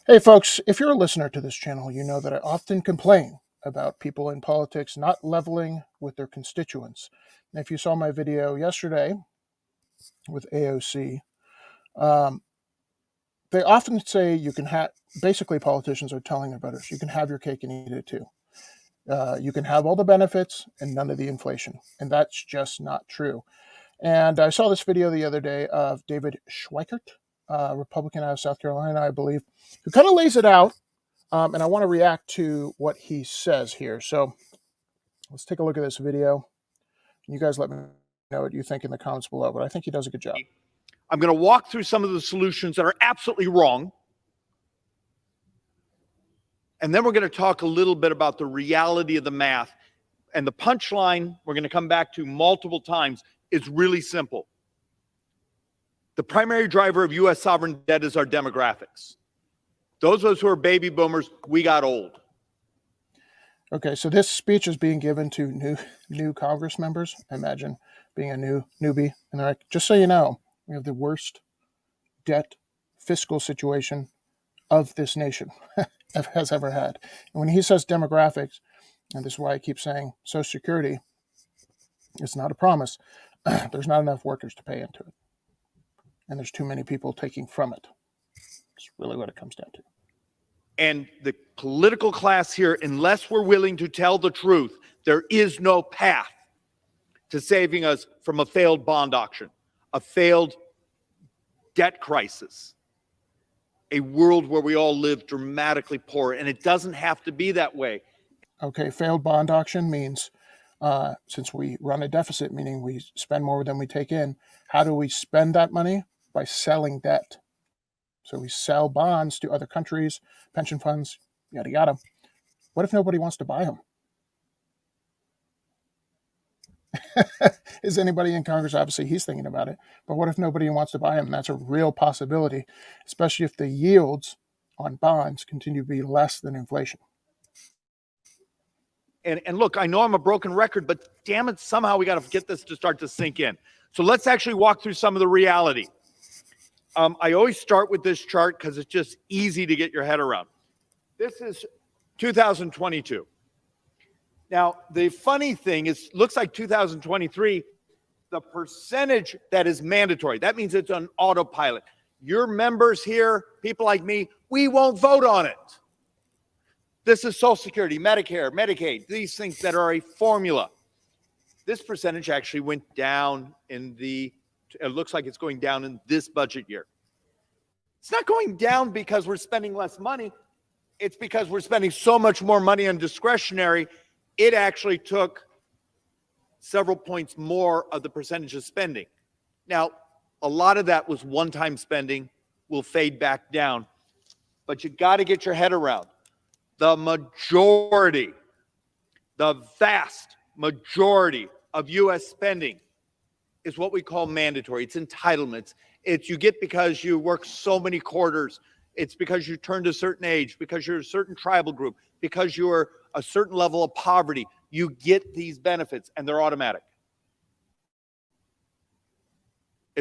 Hey folks, if you're a listener to this channel, you know that I often complain about people in politics not leveling with their constituents. And if you saw my video yesterday with AOC, um, they often say you can have, basically politicians are telling their voters, you can have your cake and eat it too. You can have all the benefits and none of the inflation. And that's just not true. And I saw this video the other day of David Schweikert, Republican out of South Carolina, I believe, who kind of lays it out. And I want to react to what he says here. So let's take a look at this video. You guys let me know what you think in the comments below, but I think he does a good job. I'm going to walk through some of the solutions that are absolutely wrong. And then we're going to talk a little bit about the reality of the math. And the punchline we're going to come back to multiple times is really simple. The primary driver of U.S. sovereign debt is our demographics. Those of us who are baby boomers, we got old. Okay, so this speech is being given to new Congress members. Imagine being a newbie. And they're like, just so you know, we have the worst debt fiscal situation of this nation has ever had. And when he says demographics, and this is why I keep saying Social Security, it's not a promise. There's not enough workers to pay into it. And there's too many people taking from it. It's really what it comes down to. And the political class here, unless we're willing to tell the truth, there is no path to saving us from a failed bond auction, a failed debt crisis, a world where we all live dramatically poor. And it doesn't have to be that way. Okay, failed bond auction means since we run a deficit, meaning we spend more than we take in, how do we spend that money? By selling debt. So we sell bonds to other countries, pension funds, yada, yada. What if nobody wants to buy them? Is anybody in Congress? Obviously, he's thinking about it. But what if nobody wants to buy them? That's a real possibility, especially if the yields on bonds continue to be less than inflation. And look, I know I'm a broken record, but damn it, somehow we got to get this to start to sink in. So let's actually walk through some of the reality. I always start with this chart because it's just easy to get your head around. This is 2022. Now, the funny thing is, looks like 2023, the percentage that is mandatory, that means it's on autopilot. Your members here, people like me, we won't vote on it. This is Social Security, Medicare, Medicaid, these things that are a formula. This percentage actually went down it looks like it's going down in this budget year. It's not going down because we're spending less money. It's because we're spending so much more money on discretionary. It actually took several points more of the percentage of spending. Now, a lot of that was one-time spending, will fade back down. But you got to get your head around. The majority, the vast majority of U.S. spending is what we call mandatory. It's entitlements. It's you get because you work so many quarters. It's because you turned a certain age, because you're a certain tribal group, because you're a certain level of poverty. You get these benefits, and they're automatic.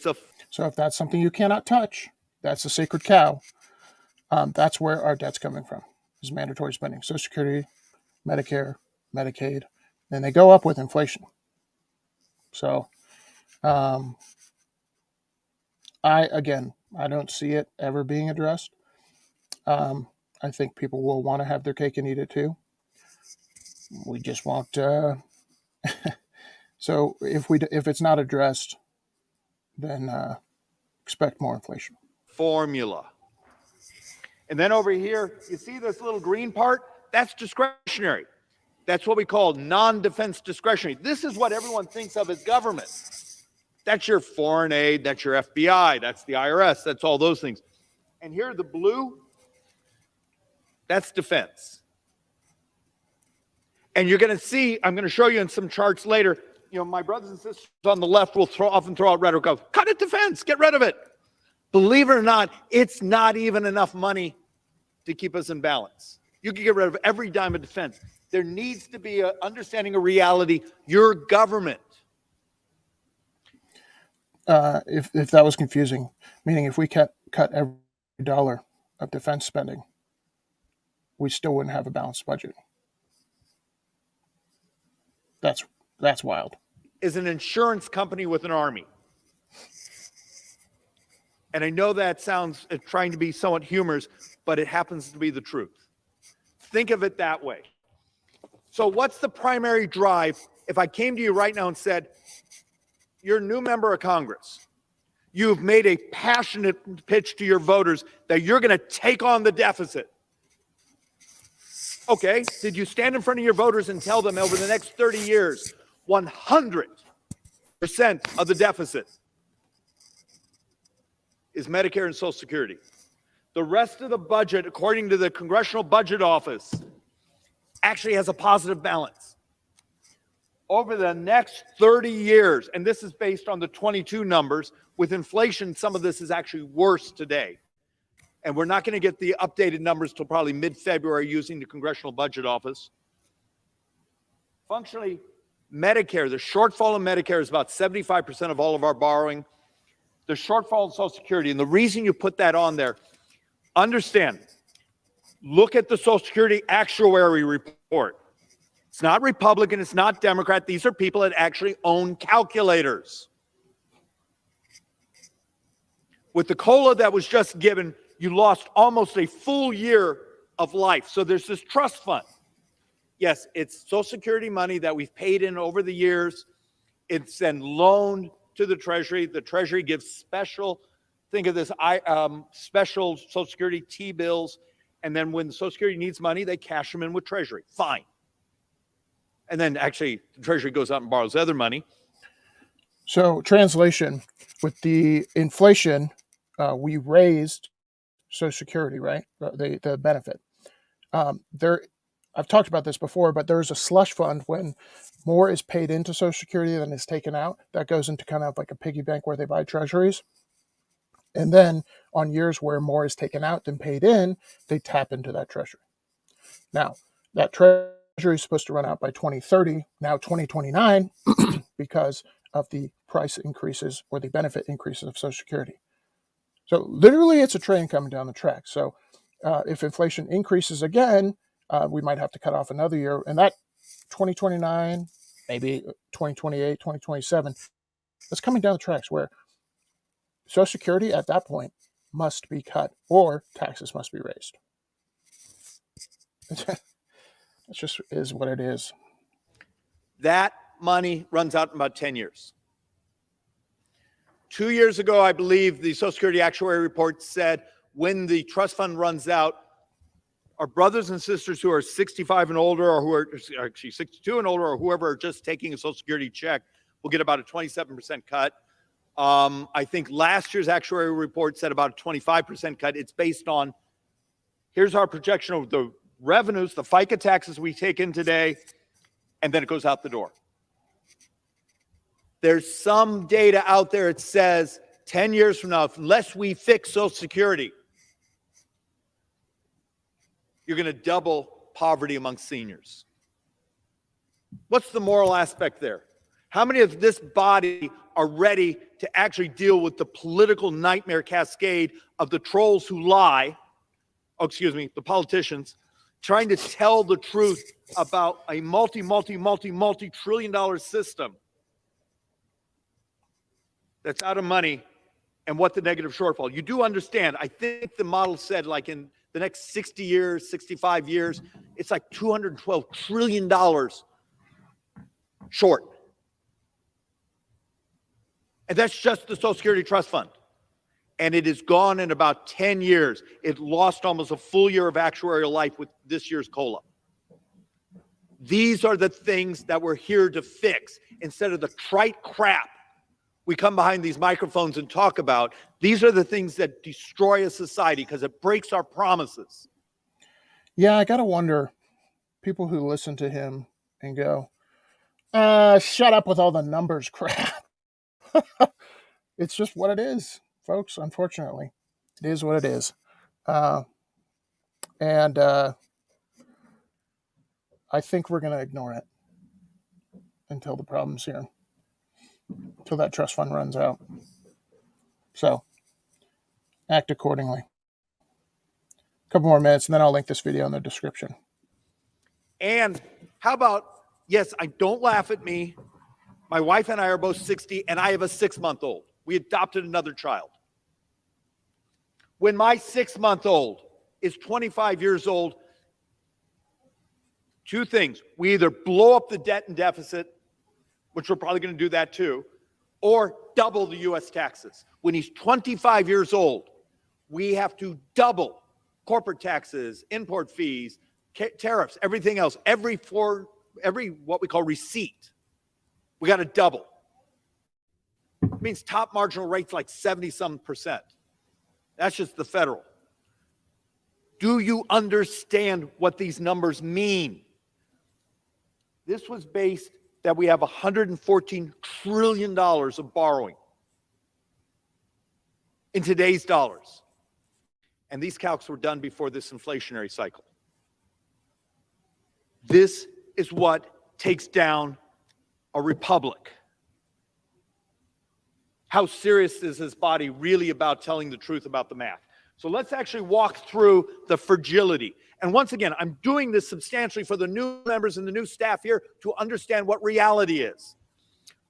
So if that's something you cannot touch, that's a sacred cow. That's where our debt's coming from, is mandatory spending. Social Security, Medicare, Medicaid, and they go up with inflation. So I don't see it ever being addressed. I think people will want to have their cake and eat it too. We just won't. So if it's not addressed, then expect more inflation. Formula. And then over here, you see this little green part? That's discretionary. That's what we call non-defense discretionary. This is what everyone thinks of as government. That's your foreign aid, that's your FBI, that's the IRS, that's all those things. And here, the blue, that's defense. And you're going to see, I'm going to show you in some charts later, my brothers and sisters on the left will often throw out rhetoric of, cut it defense, get rid of it. Believe it or not, it's not even enough money to keep us in balance. You can get rid of every dime of defense. There needs to be an understanding of reality. Your government. If that was confusing, meaning if we cut every dollar of defense spending, we still wouldn't have a balanced budget. That's wild. Is an insurance company with an army. And I know that sounds trying to be somewhat humorous, but it happens to be the truth. Think of it that way. So what's the primary drive? If I came to you right now and said, you're a new member of Congress, you've made a passionate pitch to your voters that you're going to take on the deficit. Okay, did you stand in front of your voters and tell them over the next 30 years, 100% of the deficit is Medicare and Social Security? The rest of the budget, according to the Congressional Budget Office, actually has a positive balance. Over the next 30 years, and this is based on the 22 numbers, with inflation, some of this is actually worse today. And we're not going to get the updated numbers till probably mid-February using the Congressional Budget Office. Functionally, Medicare, the shortfall in Medicare is about 75% of all of our borrowing. The shortfall in Social Security, and the reason you put that on there, understand, look at the Social Security actuary report. It's not Republican, it's not Democrat. These are people that actually own calculators. With the COLA that was just given, you lost almost a full year of life. So there's this trust fund. Yes, it's Social Security money that we've paid in over the years. It's then loaned to the Treasury. The Treasury gives special, think of this, special Social Security T-bills. And then when the Social Security needs money, they cash them in with Treasury. Fine. And then actually the Treasury goes out and borrows other money. So translation, with the inflation, we raised Social Security, right? The benefit. I've talked about this before, but there's a slush fund when more is paid into Social Security than is taken out. That goes into kind of like a piggy bank where they buy treasuries. And then on years where more is taken out than paid in, they tap into that treasury. Now, that treasury is supposed to run out by 2030, now 2029, because of the price increases or the benefit increases of Social Security. So literally it's a train coming down the track. So if inflation increases again, we might have to cut off another year. And that 2029, maybe 2028, 2027, it's coming down the tracks where Social Security at that point must be cut or taxes must be raised. It just is what it is. That money runs out in about 10 years. 2 years ago, I believe the Social Security actuary report said when the trust fund runs out, our brothers and sisters who are 65 and older, or who are actually 62 and older, or whoever are just taking a Social Security check, will get about a 27% cut. I think last year's actuary report said about a 25% cut. It's based on, here's our projection of the revenues, the FICA taxes we take in today, and then it goes out the door. There's some data out there that says 10 years from now, unless we fix Social Security, you're going to double poverty among seniors. What's the moral aspect there? How many of this body are ready to actually deal with the political nightmare cascade of the trolls who lie, the politicians, trying to tell the truth about a multi-trillion-dollar system that's out of money and what the negative shortfall. You do understand, I think the model said like in the next 60 years, 65 years, it's like $212 trillion short. And that's just the Social Security Trust Fund. And it is gone in about 10 years. It lost almost a full year of actuarial life with this year's COLA. These are the things that we're here to fix instead of the trite crap we come behind these microphones and talk about. These are the things that destroy a society because it breaks our promises. Yeah, I got to wonder, people who listen to him and go, shut up with all the numbers crap. It's just what it is, folks, unfortunately. It is what it is. And I think we're going to ignore it until the problem's here, until that trust fund runs out. So, act accordingly. couple more minutes, and then I'll link this video in the description. And how about, yes, I don't laugh at me. My wife and I are both 60, and I have a 6-month-old. We adopted another child. When my 6-month-old is 25 years old, two things. We either blow up the debt and deficit, which we're probably going to do that too, or double the U.S. taxes. When he's 25 years old, we have to double corporate taxes, import fees, tariffs, everything else, every what we call receipt. We got to double. It means top marginal rates like 70-some%. That's just the federal. Do you understand what these numbers mean? This was based that we have $114 trillion of borrowing in today's dollars. And these calcs were done before this inflationary cycle. This is what takes down a republic. How serious is this body really about telling the truth about the math? So let's actually walk through the fragility. And once again, I'm doing this substantially for the new members and the new staff here to understand what reality is.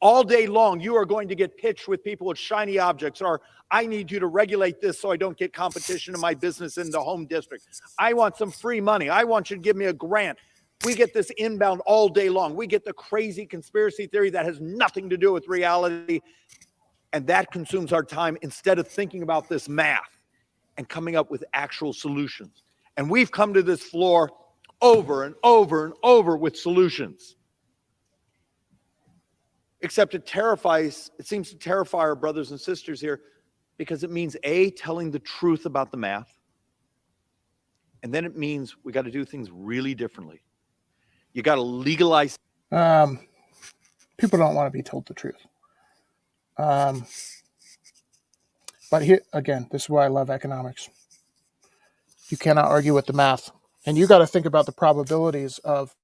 All day long, you are going to get pitched with people with shiny objects, or I need you to regulate this so I don't get competition in my business in the home district. I want some free money. I want you to give me a grant. We get this inbound all day long. We get the crazy conspiracy theory that has nothing to do with reality. And that consumes our time instead of thinking about this math and coming up with actual solutions. And we've come to this floor over and over and over with solutions. Except it seems to terrify our brothers and sisters here because it means A, telling the truth about the math. And then it means we got to do things really differently. You got to legalize. People don't want to be told the truth. But here, again, this is why I love economics. You cannot argue with the math. And you got to think about the probabilities of,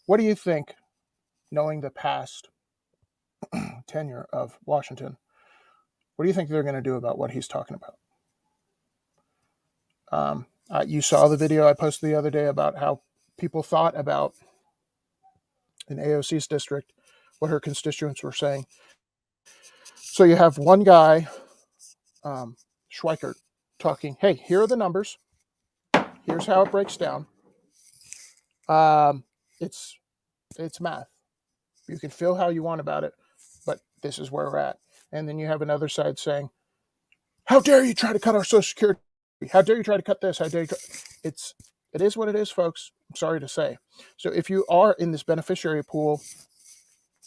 what do you think, knowing the past tenure of Washington, what do you think they're going to do about what he's talking about? You saw the video I posted the other day about how people thought about, in AOC's district, what her constituents were saying. So you have one guy, Schweikert, talking, hey, here are the numbers. Here's how it breaks down. It's math. You can feel how you want about it, but this is where we're at. And then you have another side saying, how dare you try to cut our Social Security? How dare you try to cut this? How dare you it is what it is, folks. I'm sorry to say. So if you are in this beneficiary pool,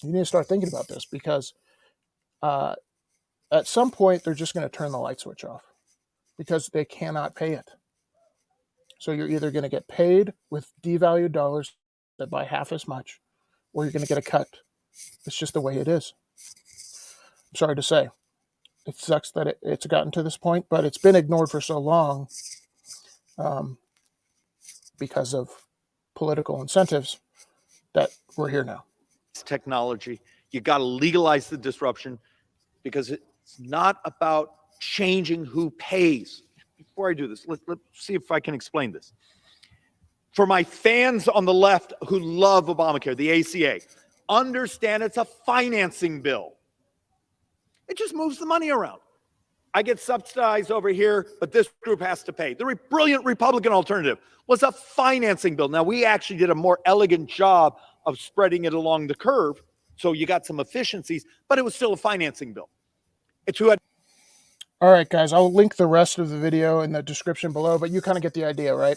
you need to start thinking about this, because at some point they're just going to turn the light switch off because they cannot pay it. So you're either going to get paid with devalued dollars that buy half as much, or you're going to get a cut. It's just the way it is. I'm sorry to say. It sucks that it's gotten to this point, but it's been ignored for so long because of political incentives that we're here now. Technology. You got to legalize the disruption, because it's not about changing who pays. Before I do this, let's see if I can explain this. For my fans on the left who love Obamacare, the ACA, understand it's a financing bill. It just moves the money around. I get subsidized over here, but this group has to pay. The brilliant Republican alternative was a financing bill. Now, we actually did a more elegant job of spreading it along the curve, so you got some efficiencies, but it was still a financing bill. It's who had. All right, guys, I'll link the rest of the video in the description below, but you kind of get the idea, right?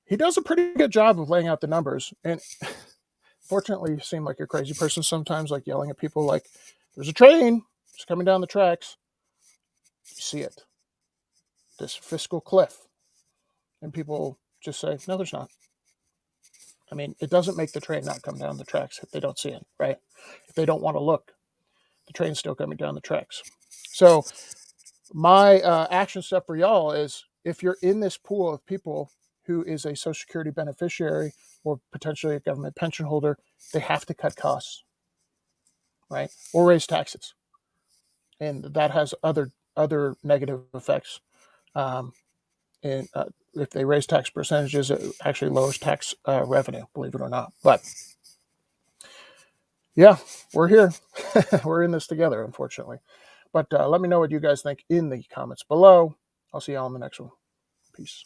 He does a pretty good job of laying out the numbers. And fortunately, you seem like a crazy person sometimes, like yelling at people like, there's a train, it's coming down the tracks. You see it. This fiscal cliff. And people just say, no, there's not. I mean, it doesn't make the train not come down the tracks if they don't see it, right? If they don't want to look, the train's still coming down the tracks. So my action step for y'all is, if you're in this pool of people who is a Social Security beneficiary or potentially a government pension holder, they have to cut costs, right? Or raise taxes. And that has other negative effects. And if they raise tax percentages, it actually lowers tax revenue, believe it or not. But yeah, we're here. We're in this together, unfortunately. But let me know what you guys think in the comments below. I'll see y'all in the next one. Peace.